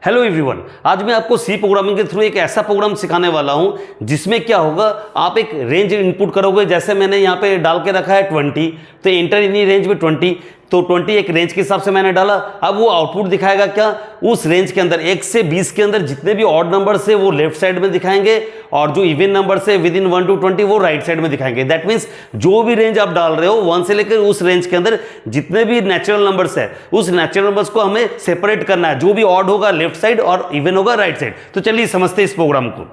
Hello everyone, आज मैं आपको सी प्रोग्रामिंग के थ्रू एक ऐसा प्रोग्राम सिखाने वाला हूं जिसमें क्या होगा, आप एक रेंज इनपुट करोगे। जैसे मैंने यहाँ पे डाल के रखा है 20, तो इंटर इन रेंज में 20, तो 20 एक रेंज के हिसाब से मैंने डाला। अब वो आउटपुट दिखाएगा क्या, उस रेंज के अंदर 1 से 20 के अंदर जितने भी ऑड नंबर से वो लेफ्ट साइड में दिखाएंगे, और जो इवन नंबर से विद इन 1 to 20 वो राइट साइड में दिखाएंगे। दैट मीन्स जो भी रेंज आप डाल रहे हो 1 से लेकर उस रेंज के अंदर जितने भी नेचुरल नंबर्स है, उस नेचुरल नंबर्स को हमें सेपरेट करना है। जो भी ऑड होगा लेफ्ट साइड और इवन होगा राइट साइड। तो चलिए समझते हैं इस प्रोग्राम को।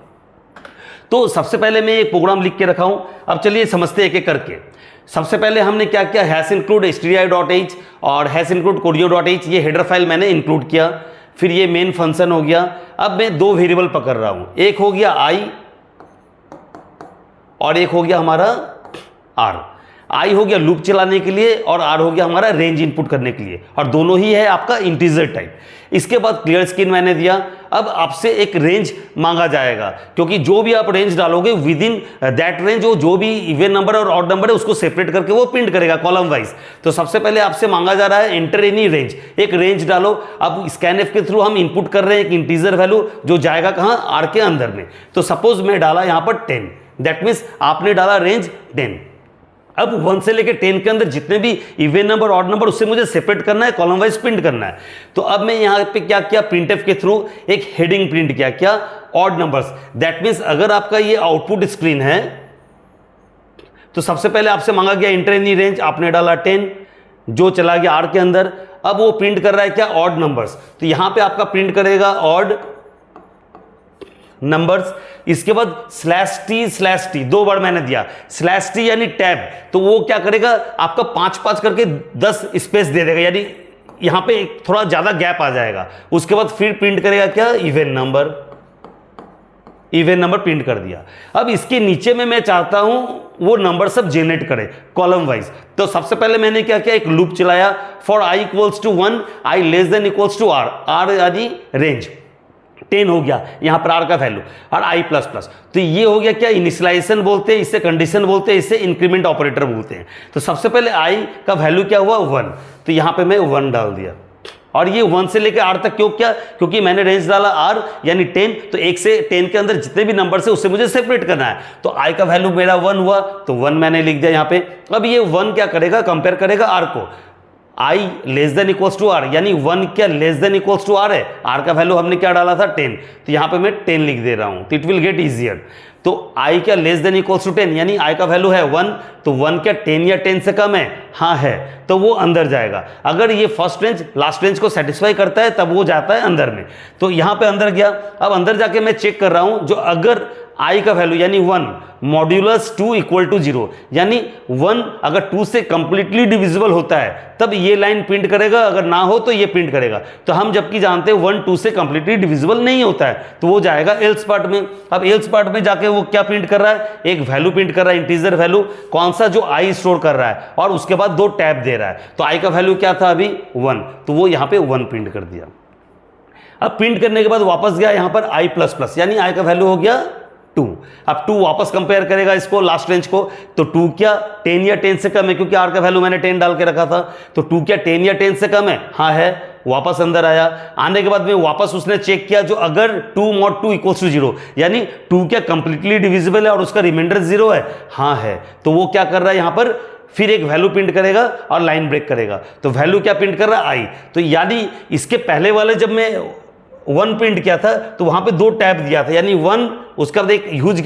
तो सबसे पहले मैं एक प्रोग्राम लिख के रखा हूं, अब चलिए समझते हैं एक एक करके। सबसे पहले हमने क्या किया, हैश इंक्लूड stdio.h और हैश इंक्लूड choreo.h, ये हेडर फाइल मैंने इंक्लूड किया। फिर ये मेन फंक्शन हो गया। अब मैं दो वेरिएबल पकड़ रहा हूं, एक हो गया i और एक हो गया हमारा r। i हो गया लूप चलाने के लिए और r हो गया हमारा रेंज इनपुट करने के लिए, और दोनों ही है आपका इंटीजर टाइप। इसके बाद क्लियर स्क्रीन मैंने दिया। अब आपसे एक रेंज मांगा जाएगा, क्योंकि जो भी आप रेंज डालोगे विद इन दैट रेंज वो जो भी इवन नंबर और ऑड नंबर है उसको सेपरेट करके वो प्रिंट करेगा कॉलम वाइज। तो सबसे पहले आपसे मांगा जा रहा है एंटर एनी रेंज, एक रेंज डालो। अब स्कैनएफ के थ्रू हम इनपुट कर रहे हैं एक इंटीजर वैल्यू जो जाएगा कहाँ, आर के अंदर में। तो सपोज मैं डाला यहाँ पर 10, दैट मीन्स आपने डाला रेंज 10। अब 1 से लेकर 10 के अंदर जितने भी इवन नंबर ऑड नंबर उससे मुझे सेपरेट करना है, कॉलम वाइज प्रिंट करना है। तो अब मैं यहाँ पे क्या किया, प्रिंटएफ के थ्रू एक हेडिंग प्रिंट किया, क्या, ऑड नंबर्स। दैट मीन्स अगर आपका ये आउटपुट स्क्रीन है तो सबसे पहले आपसे मांगा गया इंटर एनी रेंज, आपने डाला 10 जो चला गया आर के अंदर। अब वो प्रिंट कर रहा है क्या, ऑड नंबर्स। तो यहां पे आपका प्रिंट करेगा ऑड नंबर्स। इसके बाद /t दो बार मैंने दिया, /t यानी टैब। तो वो क्या करेगा, आपका 5-5 करके 10 स्पेस दे देगा, यानी यहां पे थोड़ा ज्यादा गैप आ जाएगा। उसके बाद फिर प्रिंट करेगा क्या, इवन नंबर प्रिंट कर दिया। अब इसके नीचे में मैं चाहता हूं वो नंबर सब जनरेट करे कॉलम वाइज। तो सबसे पहले मैंने क्या किया, एक लूप चलाया फॉर i = 1, i <= r यानी रेंज 10 हो गया यहां पर r का वैल्यू, और i++। तो ये हो गया क्या, इनिशियलाइजेशन बोलते हैं इसे, कंडीशन बोलते हैं इसे, इंक्रीमेंट ऑपरेटर बोलते हैं। तो सबसे पहले i का वैल्यू क्या हुआ, 1। तो यहां पे मैं 1 डाल दिया। और ये 1 से लेकर r तक क्यों किया, क्योंकि मैंने रेंज डाला r यानी 10। तो 1 से 10 के अंदर जितने भी नंबर से उससे मुझे सेपरेट करना है। तो i का वैल्यू मेरा 1 हुआ, तो 1 मैंने लिख दिया यहां पे। अब ये 1 क्या करेगा, कंपेयर करेगा r को, i <= r यानी 1 क्या <= r है। r का वैल्यू हमने क्या डाला था, 10। तो यहां पे मैं 10 लिख दे रहा हूं, तो इट विल गेट इजियर। तो i क्या <= 10 यानी i का वैल्यू है 1। तो 1 क्या 10 या 10 से कम है, हाँ है, तो वो अंदर जाएगा। अगर ये फर्स्ट रेंज लास्ट रेंज को सेटिस्फाई करता है तब वो जाता है अंदर में। तो यहां पे अंदर गया। अब अंदर जाके मैं चेक कर रहा हूं, जो अगर i का वैल्यू यानी 1 मॉड्यूलस 2 = 0, यानी 1 अगर 2 से कंप्लीटली डिविजिबल होता है तब ये लाइन प्रिंट करेगा, अगर ना हो तो ये प्रिंट करेगा। तो हम जबकि जानते हैं 1 2 से कंप्लीटली डिविजिबल नहीं होता है, तो वो जाएगा एल्स पार्ट में। अब एल्स पार्ट में जाके वो क्या प्रिंट कर रहा है, एक वैल्यू प्रिंट कर रहा है, इंटीजर वैल्यू, कौन सा, जो i स्टोर कर रहा है, और उसके बाद 2 टैब दे रहा है। तो i का वैल्यू क्या था अभी, 1, तो वो यहां पे 1 प्रिंट कर दिया। अब प्रिंट करने के बाद वापस गया यहां पर i++, यानी i का वैल्यू हो गया 2। अब 2 वापस कंपेयर करेगा इसको लास्ट रेंज को। तो 2 क्या 10 या 10 से कम है, क्योंकि r का वैल्यू मैंने 10 डाल के रखा था। तो 2 क्या 10 या 10 से कम है, हाँ है। वापस अंदर आया, आने के बाद में वापस उसने चेक किया, जो अगर 2 mod 2 = 0 यानी 2 क्या कंप्लीटली डिविजिबल है और उसका रिमाइंडर 0 है, हाँ है। तो वो क्या कर रहा है यहां पर, फिर एक वैल्यू प्रिंट करेगा और लाइन ब्रेक करेगा। तो वैल्यू क्या प्रिंट कर रहा है, i। तो यानी इसके पहले वाले जब मैं 1 प्रिंट किया था तो वहां पे 2 टैब दिया था, यानी 1, उसका बाद एक ह्यूज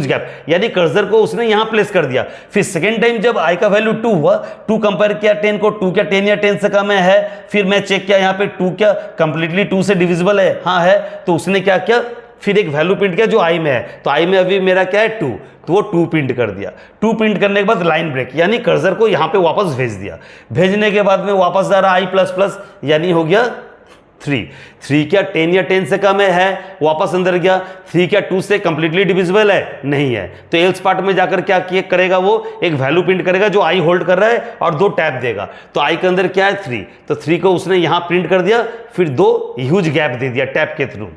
गैप, यानी कर्सर को उसने यहां प्लेस कर दिया। फिर सेकेंड टाइम जब i का वैल्यू 2 हुआ, 2 कंपेयर किया 10 को, 2 क्या 10 या 10 से कम है। फिर मैं चेक किया यहां पे 2 क्या कंप्लीटली 2 से डिविजिबल है, हाँ है। तो उसने क्या किया, फिर एक वैल्यू प्रिंट किया जो i में है। तो i में अभी मेरा क्या है, 2, तो वो 2 प्रिंट कर दिया। 2 प्रिंट करने के बाद लाइन ब्रेक, यानी कर्सर को यहां पे वापस भेज दिया। भेजने के बाद में वापस आ रहा i++, यानी हो गया 3 क्या 10 या 10 से कम है, वापस अंदर गया। 3 क्या 2 से कंप्लीटली डिविजिबल है, नहीं है। तो एल्स पार्ट में जाकर क्या करेगा, वो एक वैल्यू प्रिंट करेगा जो i होल्ड कर रहा है और 2 टैब देगा। तो i के अंदर क्या है, 3। तो 3 को उसने यहां प्रिंट कर दिया, फिर 2 ह्यूज गैप दे दिया टैब के थ्रू।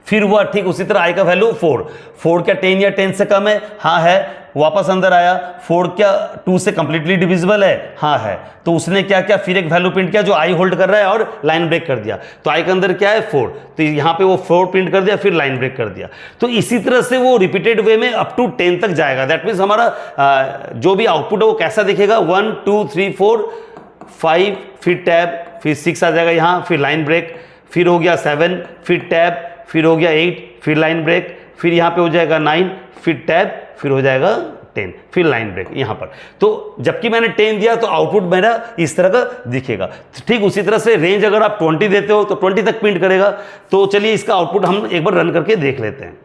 फिर हुआ ठीक उसी तरह i का वैल्यू 4 क्या 10 या 10 से कम है, हाँ है। वापस अंदर आया, 4 क्या 2 से कंप्लीटली डिविजिबल है? हाँ है। तो उसने क्या किया, फिर एक वैल्यू प्रिंट किया जो आई होल्ड कर रहा है और लाइन ब्रेक कर दिया। तो आई के अंदर क्या है 4, तो यहाँ पे वो 4 प्रिंट कर दिया, फिर लाइन ब्रेक कर दिया। तो इसी तरह से वो रिपीटेड वे में अप टू 10 तक जाएगा। दैट मीन्स हमारा जो भी आउटपुट है वो कैसा दिखेगा, 1 2 3 4 5, फिर टैब, फिर 6 आ जाएगा यहाँ, फिर लाइन ब्रेक, फिर हो गया 7, फिर टैब, फिर हो गया 8, फिर लाइन ब्रेक, फिर यहाँ पे हो जाएगा 9, फिर टैब, फिर हो जाएगा 10, फिर लाइन ब्रेक यहाँ पर। तो जबकि मैंने 10 दिया तो आउटपुट मेरा इस तरह का दिखेगा। ठीक उसी तरह से रेंज अगर आप 20 देते हो तो 20 तक प्रिंट करेगा। तो चलिए इसका आउटपुट हम एक बार रन करके देख लेते हैं।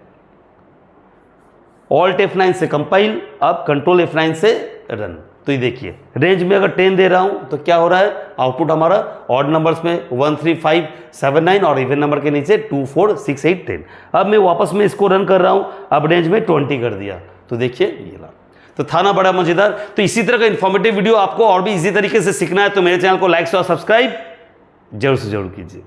ऑल्ट F9 से कंपाइल, अब कंट्रोल F9 से रन। तो ये देखिए रेंज में अगर 10 दे रहा हूं तो क्या हो रहा है, आउटपुट हमारा ऑड नंबर्स में 1 3 5 7 9 और इवन नंबर के नीचे 2 4 6 8 10। अब मैं वापस में इसको रन कर रहा हूं, अब रेंज में 20 कर दिया। तो देखिए ये ला, तो था ना बड़ा मजेदार। तो इसी तरह का इन्फॉर्मेटिव वीडियो आपको और भी इजी तरीके से सीखना है तो मेरे चैनल को लाइक और सब्सक्राइब जरूर से जरूर कीजिए।